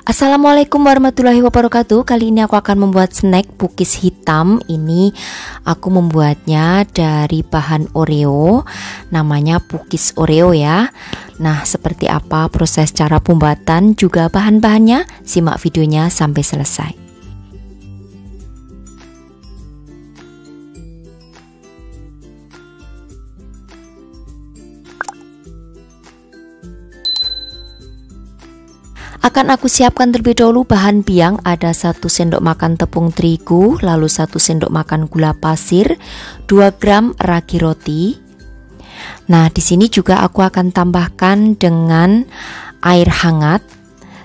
Assalamualaikum warahmatullahi wabarakatuh. Kali ini aku akan membuat snack cookies hitam. Ini aku membuatnya dari bahan Oreo. Namanya cookies Oreo ya. Nah, seperti apa proses cara pembuatan juga bahan-bahannya? Simak videonya sampai selesai. Akan aku siapkan terlebih dahulu bahan biang. Ada 1 sendok makan tepung terigu, lalu 1 sendok makan gula pasir, 2 gram ragi roti. Nah, di sini juga aku akan tambahkan dengan air hangat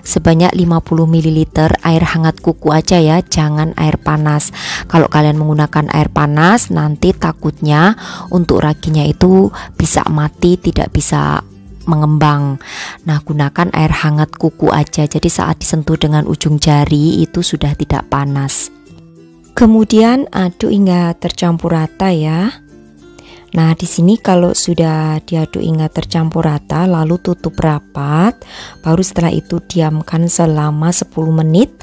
sebanyak 50 ml. Air hangat kuku aja ya, jangan air panas. Kalau kalian menggunakan air panas, nanti takutnya untuk raginya itu bisa mati, tidak bisa mengembang. Nah, gunakan air hangat kuku aja. Jadi saat disentuh dengan ujung jari itu sudah tidak panas. Kemudian aduk hingga tercampur rata ya. Nah, di sini kalau sudah diaduk hingga tercampur rata, lalu tutup rapat. Baru setelah itu diamkan selama 10 menit.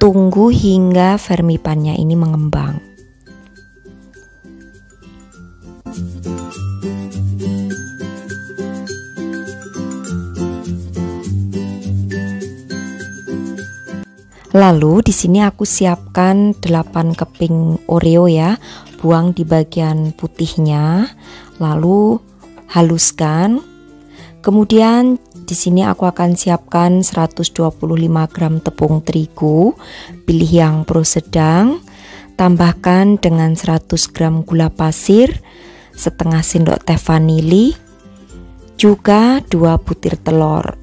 Tunggu hingga vermipannya ini mengembang. Lalu di sini aku siapkan 8 keping Oreo ya. Buang di bagian putihnya, lalu haluskan. Kemudian di sini aku akan siapkan 125 gram tepung terigu, pilih yang pro sedang. Tambahkan dengan 100 gram gula pasir, setengah sendok teh vanili, juga 2 butir telur.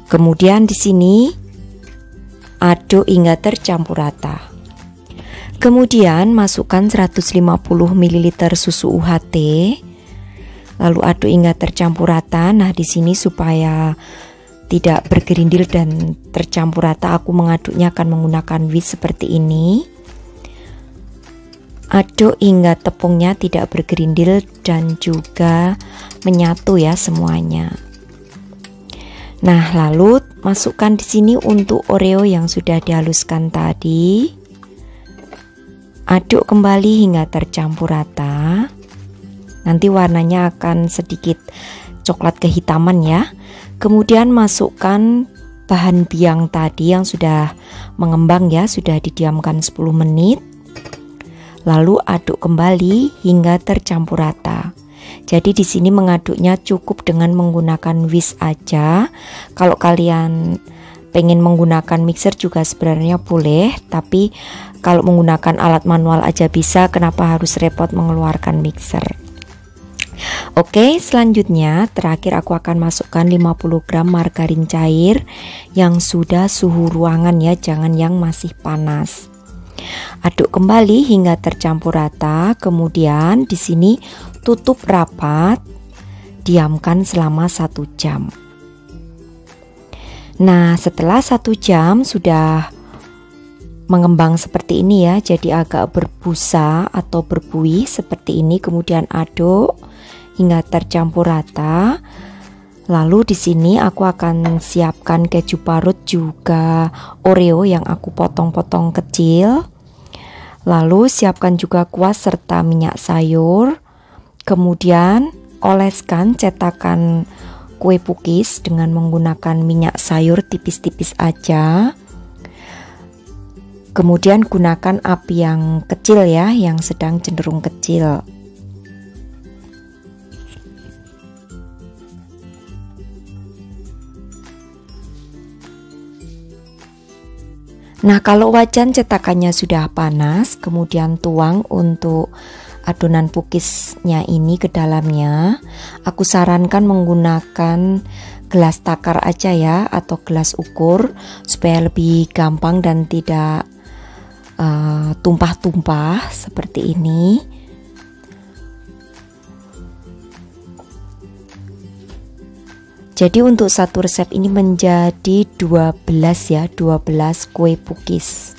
Kemudian di sini aduk hingga tercampur rata. Kemudian masukkan 150 ml susu UHT. Lalu aduk hingga tercampur rata. Nah, di sini supaya tidak bergerindil dan tercampur rata, aku mengaduknya akan menggunakan whisk seperti ini. Aduk hingga tepungnya tidak bergerindil dan juga menyatu ya semuanya. Nah, lalu masukkan di sini untuk Oreo yang sudah dihaluskan tadi. Aduk kembali hingga tercampur rata. Nanti warnanya akan sedikit coklat kehitaman ya. Kemudian masukkan bahan biang tadi yang sudah mengembang ya, sudah didiamkan 10 menit. Lalu aduk kembali hingga tercampur rata. Jadi di sini mengaduknya cukup dengan menggunakan whisk aja. Kalau kalian pengen menggunakan mixer juga sebenarnya boleh, tapi kalau menggunakan alat manual aja bisa, kenapa harus repot mengeluarkan mixer? Oke, selanjutnya terakhir aku akan masukkan 50 gram margarin cair yang sudah suhu ruangan ya, jangan yang masih panas. Aduk kembali hingga tercampur rata. Kemudian di sini tutup rapat, diamkan selama 1 jam. Nah, setelah 1 jam sudah mengembang seperti ini ya, jadi agak berbusa atau berbuih seperti ini. Kemudian aduk hingga tercampur rata. Lalu di sini aku akan siapkan keju parut juga Oreo yang aku potong-potong kecil. Lalu siapkan juga kuas serta minyak sayur. Kemudian oleskan cetakan kue cookies dengan menggunakan minyak sayur tipis-tipis aja. Kemudian gunakan api yang kecil ya, yang sedang cenderung kecil. Nah, kalau wajan cetakannya sudah panas, kemudian tuang untuk adonan cookiesnya ini ke dalamnya. Aku sarankan menggunakan gelas takar aja ya, atau gelas ukur supaya lebih gampang dan tidak tumpah-tumpah seperti ini. Jadi untuk satu resep ini menjadi 12 ya, 12 kue cookies.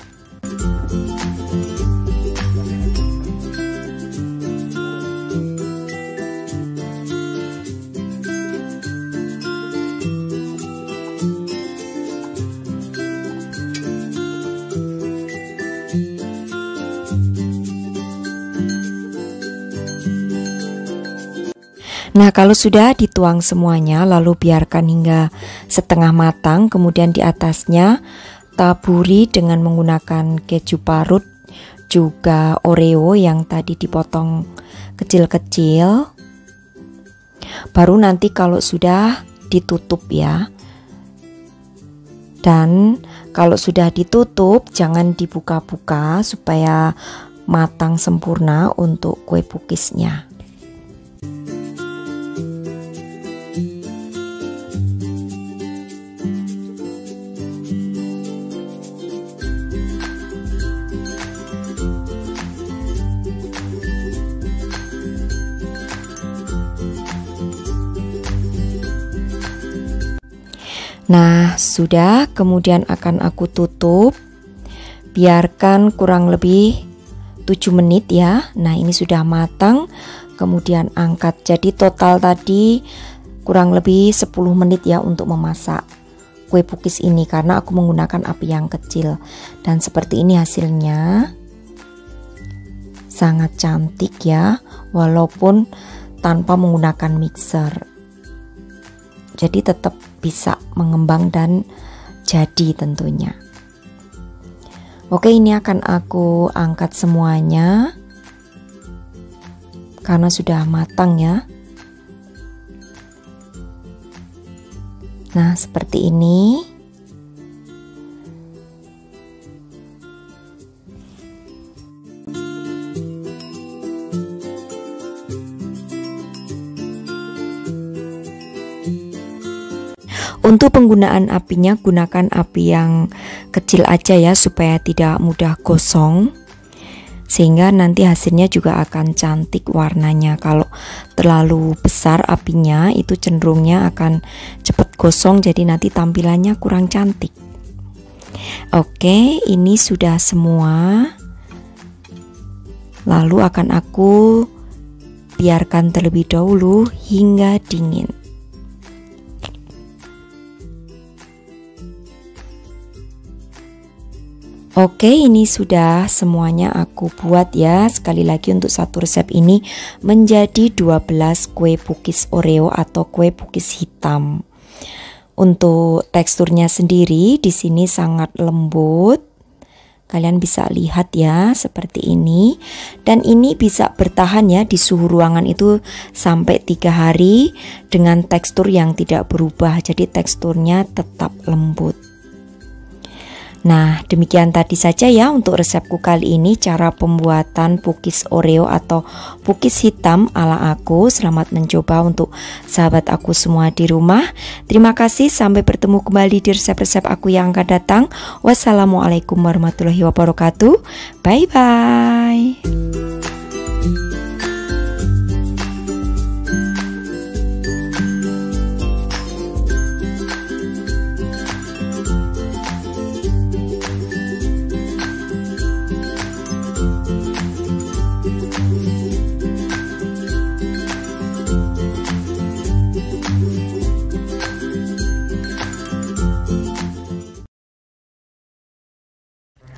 Nah, kalau sudah dituang semuanya, lalu biarkan hingga setengah matang. Kemudian di atasnya taburi dengan menggunakan keju parut, juga Oreo yang tadi dipotong kecil-kecil. Baru nanti kalau sudah ditutup ya. Dan kalau sudah ditutup, jangan dibuka-buka supaya matang sempurna untuk kue pukisnya. Nah, sudah, kemudian akan aku tutup. Biarkan kurang lebih 7 menit ya. Nah, ini sudah matang. Kemudian angkat. Jadi total tadi kurang lebih 10 menit ya untuk memasak kue pukis ini, karena aku menggunakan api yang kecil. Dan seperti ini hasilnya. Sangat cantik ya, walaupun tanpa menggunakan mixer. Jadi tetap bisa mengembang dan jadi tentunya. Oke, ini akan aku angkat semuanya karena sudah matang ya. Nah, seperti ini. Untuk penggunaan apinya, gunakan api yang kecil aja ya, supaya tidak mudah gosong, sehingga nanti hasilnya juga akan cantik warnanya. Kalau terlalu besar apinya, itu cenderungnya akan cepat gosong, jadi nanti tampilannya kurang cantik. Oke, ini sudah semua. Lalu akan aku biarkan terlebih dahulu hingga dingin. Oke, ini sudah semuanya aku buat ya. Sekali lagi, untuk satu resep ini menjadi 12 kue pukis Oreo atau kue pukis hitam. Untuk teksturnya sendiri di sini sangat lembut. Kalian bisa lihat ya, seperti ini. Dan ini bisa bertahan ya di suhu ruangan itu sampai 3 hari dengan tekstur yang tidak berubah. Jadi teksturnya tetap lembut. Nah, demikian tadi saja ya untuk resepku kali ini, cara pembuatan pukis Oreo atau pukis hitam ala aku. Selamat mencoba untuk sahabat aku semua di rumah. Terima kasih, sampai bertemu kembali di resep-resep aku yang akan datang. Wassalamualaikum warahmatullahi wabarakatuh. Bye-bye.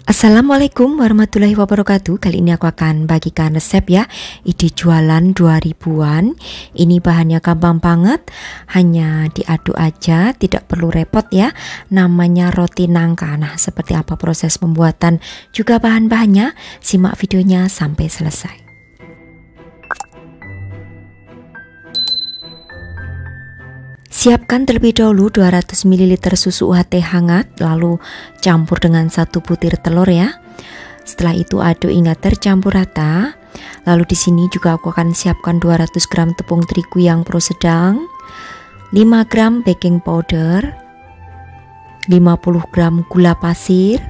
Assalamualaikum warahmatullahi wabarakatuh. Kali ini aku akan bagikan resep ya, ide jualan 2000-an. Ini bahannya gampang banget, hanya diaduk aja, tidak perlu repot ya. Namanya roti nangka. Nah, seperti apa proses pembuatan juga bahan-bahannya, simak videonya sampai selesai. Siapkan terlebih dahulu 200 ml susu UHT hangat, lalu campur dengan 1 butir telur ya. Setelah itu aduk hingga tercampur rata. Lalu di sini juga aku akan siapkan 200 gram tepung terigu yang pro sedang, 5 gram baking powder, 50 gram gula pasir,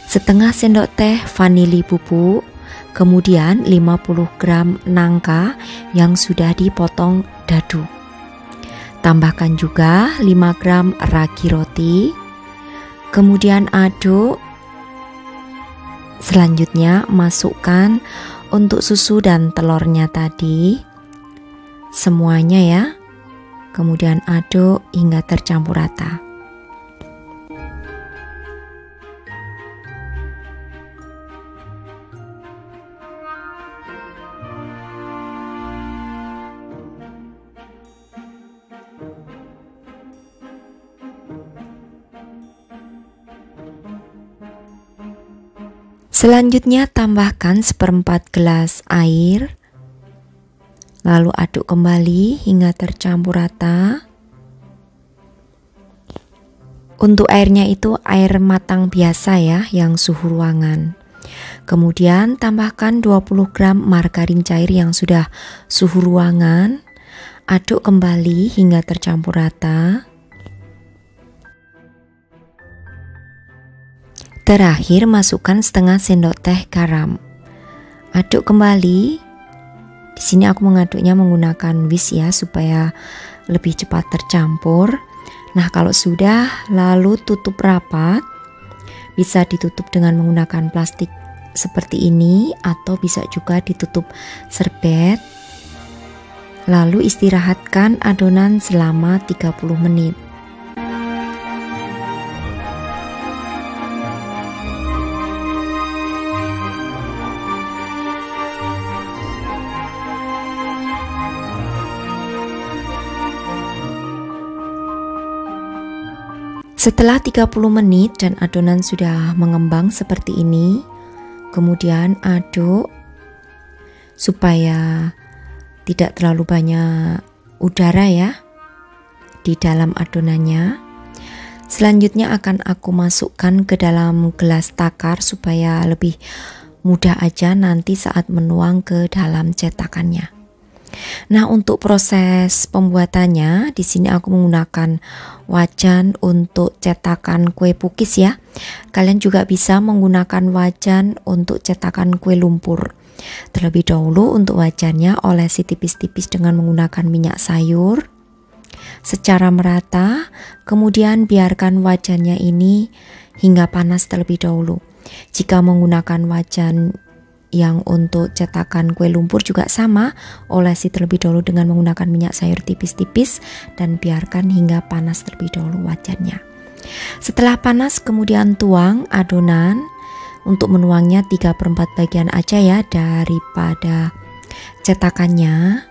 setengah sendok teh vanili bubuk, kemudian 50 gram nangka yang sudah dipotong dadu. Tambahkan juga 5 gram ragi roti, kemudian aduk. Selanjutnya masukkan untuk susu dan telurnya tadi, semuanya ya. Kemudian aduk hingga tercampur rata. Selanjutnya tambahkan seperempat gelas air, lalu aduk kembali hingga tercampur rata. Untuk airnya itu air matang biasa ya, yang suhu ruangan. Kemudian tambahkan 20 gram margarin cair yang sudah suhu ruangan. Aduk kembali hingga tercampur rata. Terakhir masukkan setengah sendok teh garam. Aduk kembali. Di sini aku mengaduknya menggunakan whisk ya, supaya lebih cepat tercampur. Nah, kalau sudah, lalu tutup rapat. Bisa ditutup dengan menggunakan plastik seperti ini, atau bisa juga ditutup serbet. Lalu istirahatkan adonan selama 30 menit. Setelah 30 menit dan adonan sudah mengembang seperti ini, kemudian aduk supaya tidak terlalu banyak udara ya di dalam adonannya. Selanjutnya akan aku masukkan ke dalam gelas takar supaya lebih mudah aja nanti saat menuang ke dalam cetakannya. Nah, untuk proses pembuatannya di sini aku menggunakan wajan untuk cetakan kue pukis ya. Kalian juga bisa menggunakan wajan untuk cetakan kue lumpur. Terlebih dahulu untuk wajannya olesi tipis-tipis dengan menggunakan minyak sayur secara merata, kemudian biarkan wajannya ini hingga panas terlebih dahulu. Jika menggunakan wajan yang untuk cetakan kue lumpur juga sama, olesi terlebih dahulu dengan menggunakan minyak sayur tipis-tipis dan biarkan hingga panas terlebih dahulu wajannya. Setelah panas kemudian tuang adonan. Untuk menuangnya 3/4 bagian aja ya daripada cetakannya.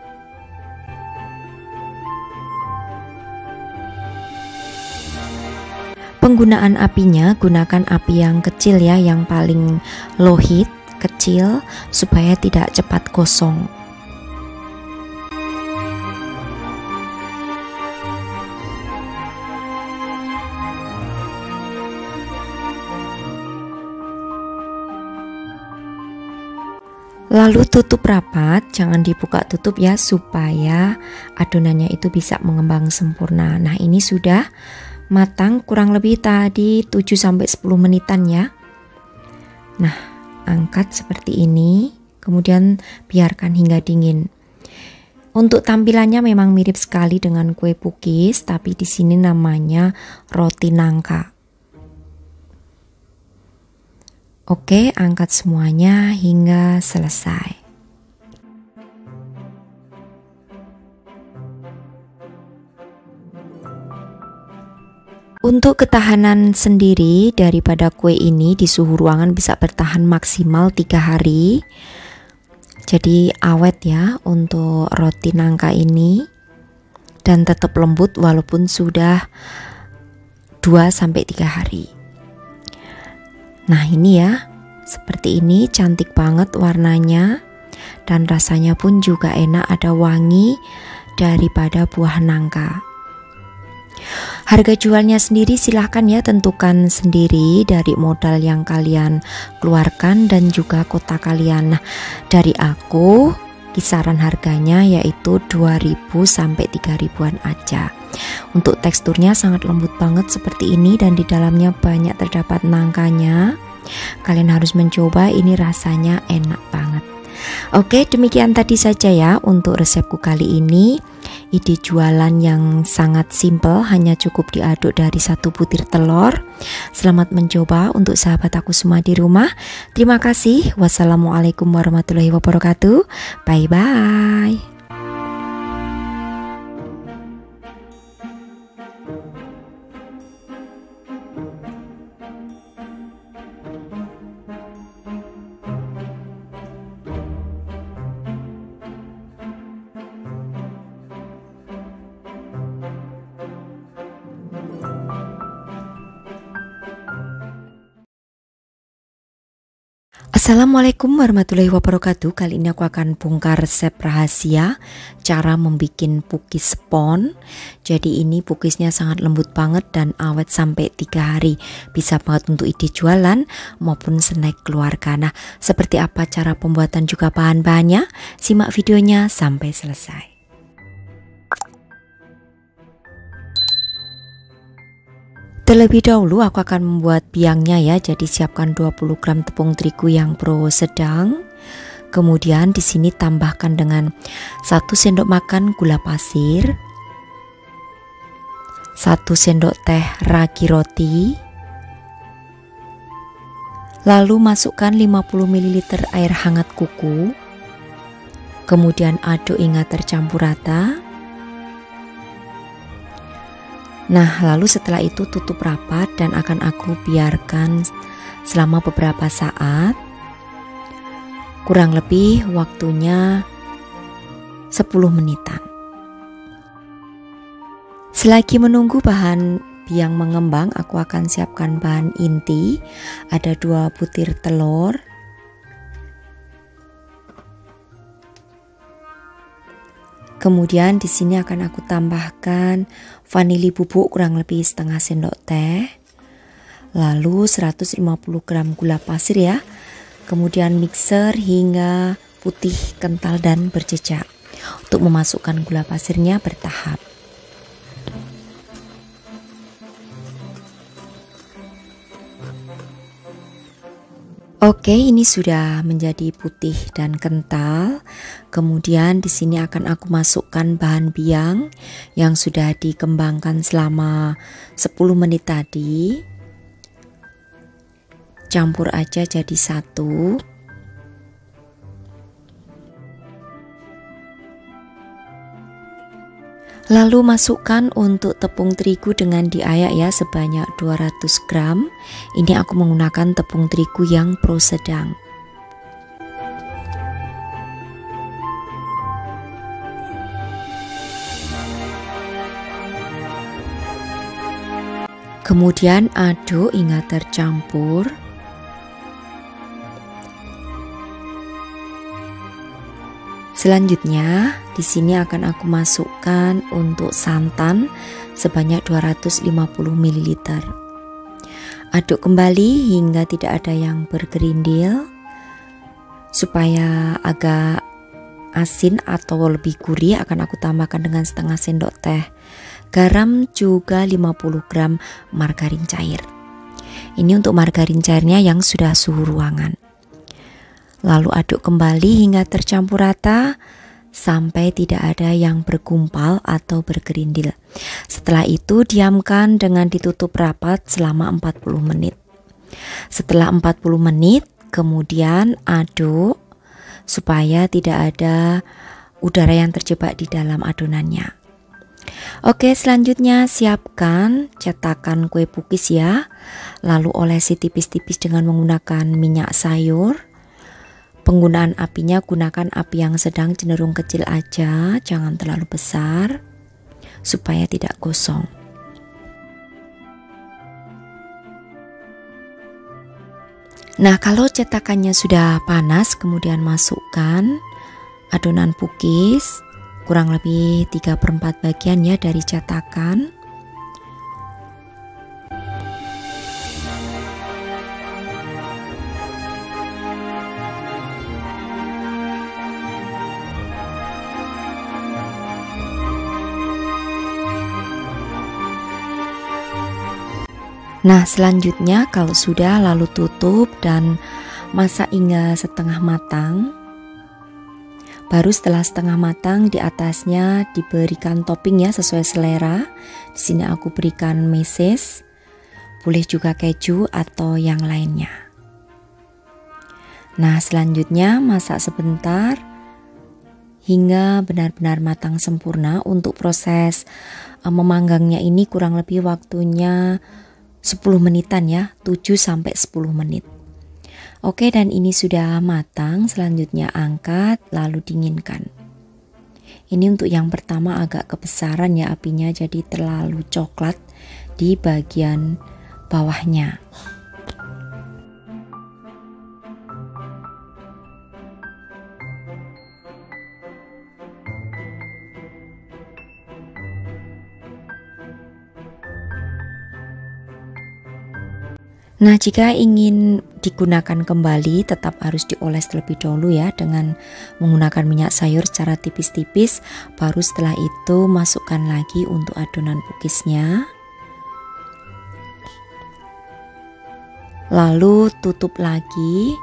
Penggunaan apinya gunakan api yang kecil ya, yang paling low heat, kecil supaya tidak cepat gosong. Lalu tutup rapat, jangan dibuka tutup ya supaya adonannya itu bisa mengembang sempurna. Nah, ini sudah matang kurang lebih tadi 7-10 menitan ya. Nah, angkat seperti ini, kemudian biarkan hingga dingin. Untuk tampilannya memang mirip sekali dengan kue pukis, tapi di sini namanya roti nangka. Oke, angkat semuanya hingga selesai. Untuk ketahanan sendiri daripada kue ini di suhu ruangan bisa bertahan maksimal 3 hari. Jadi awet ya untuk roti nangka ini, dan tetap lembut walaupun sudah 2-3 hari. Nah, ini ya, seperti ini, cantik banget warnanya dan rasanya pun juga enak, ada wangi daripada buah nangka. Harga jualnya sendiri silahkan ya tentukan sendiri dari modal yang kalian keluarkan dan juga kota kalian. Nah, dari aku kisaran harganya yaitu 2.000 sampai 3.000-an aja. Untuk teksturnya sangat lembut banget seperti ini dan di dalamnya banyak terdapat nangkanya. Kalian harus mencoba, ini rasanya enak banget. Oke, demikian tadi saja ya untuk resepku kali ini. Ide jualan yang sangat simple, hanya cukup diaduk dari 1 butir telur. Selamat mencoba untuk sahabat aku semua di rumah. Terima kasih. Wassalamualaikum warahmatullahi wabarakatuh. Bye bye. Assalamualaikum warahmatullahi wabarakatuh. Kali ini aku akan bongkar resep rahasia cara membuat pukis spon. Jadi ini pukisnya sangat lembut banget dan awet sampai 3 hari. Bisa banget untuk ide jualan maupun snack keluarga. Nah, seperti apa cara pembuatan juga bahan-bahannya? Simak videonya sampai selesai. Terlebih dahulu aku akan membuat biangnya ya. Jadi siapkan 20 gram tepung terigu yang pro sedang. Kemudian di sini tambahkan dengan 1 sendok makan gula pasir, 1 sendok teh ragi roti. Lalu masukkan 50 ml air hangat kuku. Kemudian aduk hingga tercampur rata. Nah, lalu setelah itu tutup rapat dan akan aku biarkan selama beberapa saat. Kurang lebih waktunya 10 menitan. Selagi menunggu bahan biang mengembang, aku akan siapkan bahan inti. Ada 2 butir telur. Kemudian di sini akan aku tambahkan vanili bubuk kurang lebih setengah sendok teh. Lalu 150 gram gula pasir ya. Kemudian mixer hingga putih, kental dan berjejak. Untuk memasukkan gula pasirnya bertahap. Oke, ini sudah menjadi putih dan kental. Kemudian di sini akan aku masukkan bahan biang yang sudah dikembangkan selama 10 menit tadi. Campur aja jadi satu. Lalu masukkan untuk tepung terigu dengan diayak ya sebanyak 200 gram. Ini aku menggunakan tepung terigu yang pro sedang. Kemudian aduk hingga tercampur. Selanjutnya, di sini akan aku masukkan untuk santan sebanyak 250 ml. Aduk kembali hingga tidak ada yang bergerindil supaya agak asin atau lebih gurih. Akan aku tambahkan dengan setengah sendok teh garam, juga 50 gram margarin cair. Ini untuk margarin cairnya yang sudah suhu ruangan. Lalu aduk kembali hingga tercampur rata sampai tidak ada yang bergumpal atau bergerindil. Setelah itu diamkan dengan ditutup rapat selama 40 menit. Setelah 40 menit kemudian aduk supaya tidak ada udara yang terjebak di dalam adonannya. Oke, selanjutnya siapkan cetakan kue pukis ya. Lalu olesi tipis-tipis dengan menggunakan minyak sayur. Penggunaan apinya gunakan api yang sedang, cenderung kecil aja, jangan terlalu besar supaya tidak gosong. Nah, kalau cetakannya sudah panas, kemudian masukkan adonan pukis kurang lebih 3/4 bagian ya dari cetakan. Nah, selanjutnya kalau sudah, lalu tutup dan masak hingga setengah matang. Baru setelah setengah matang, di atasnya diberikan topping ya sesuai selera. Di sini aku berikan meses, boleh juga keju atau yang lainnya. Nah, selanjutnya masak sebentar hingga benar-benar matang sempurna. Untuk proses memanggangnya ini kurang lebih waktunya 10 menitan ya, 7 sampai 10 menit. Oke, dan ini sudah matang. Selanjutnya angkat lalu dinginkan. Ini untuk yang pertama agak kebesaran ya apinya, jadi terlalu coklat di bagian bawahnya. Nah, jika ingin digunakan kembali tetap harus dioles terlebih dahulu ya dengan menggunakan minyak sayur secara tipis-tipis, baru setelah itu masukkan lagi untuk adonan pukisnya. Lalu tutup lagi,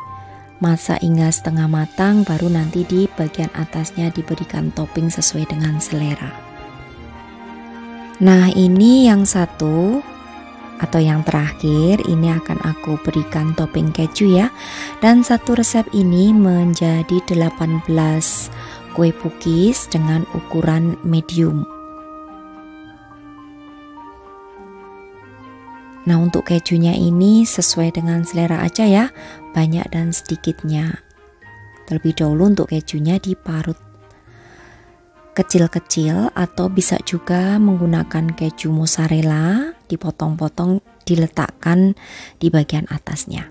masak hingga setengah matang, baru nanti di bagian atasnya diberikan topping sesuai dengan selera. Nah, ini yang satu atau yang terakhir, ini akan aku berikan topping keju ya. Dan satu resep ini menjadi 18 kue pukis dengan ukuran medium. Nah, untuk kejunya ini sesuai dengan selera aja ya, banyak dan sedikitnya. Terlebih dahulu untuk kejunya diparut kecil-kecil atau bisa juga menggunakan keju mozzarella, dipotong-potong, diletakkan di bagian atasnya.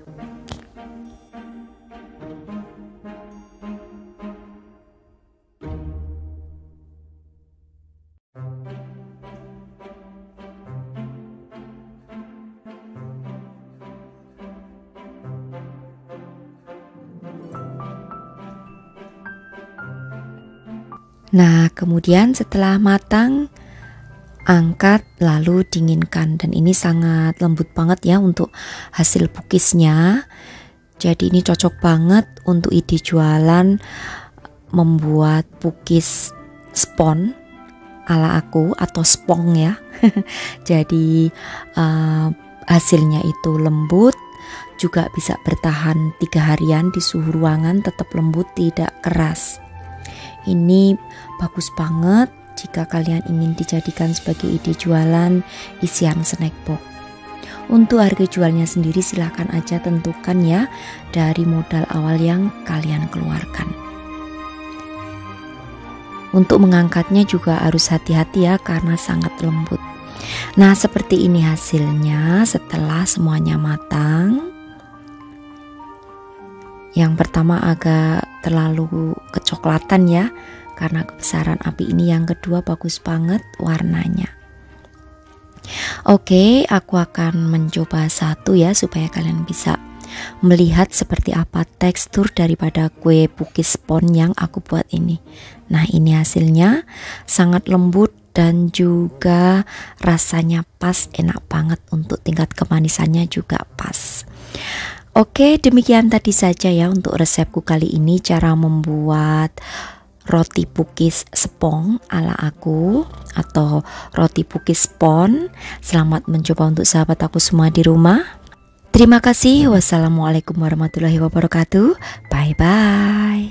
Nah, kemudian setelah matang, angkat lalu dinginkan, dan ini sangat lembut banget ya untuk hasil pukisnya. Jadi ini cocok banget untuk ide jualan membuat pukis spon ala aku atau spong ya. Jadi hasilnya itu lembut, juga bisa bertahan 3 harian di suhu ruangan, tetap lembut, tidak keras. Ini bagus banget jika kalian ingin dijadikan sebagai ide jualan isian snack box. Untuk harga jualnya sendiri silahkan aja tentukan ya dari modal awal yang kalian keluarkan. Untuk mengangkatnya juga harus hati-hati ya karena sangat lembut. Nah, seperti ini hasilnya setelah semuanya matang. Yang pertama agak terlalu kecoklatan ya karena kebesaran api ini. Yang kedua bagus banget warnanya. Oke, aku akan mencoba satu ya supaya kalian bisa melihat seperti apa tekstur daripada kue pukis spon yang aku buat ini. Nah, ini hasilnya sangat lembut dan juga rasanya pas, enak banget, untuk tingkat kemanisannya juga pas. Oke, demikian tadi saja ya untuk resepku kali ini, cara membuat roti pukis spong ala aku atau roti pukis spon. Selamat mencoba untuk sahabat aku semua di rumah. Terima kasih. Wassalamualaikum warahmatullahi wabarakatuh. Bye bye.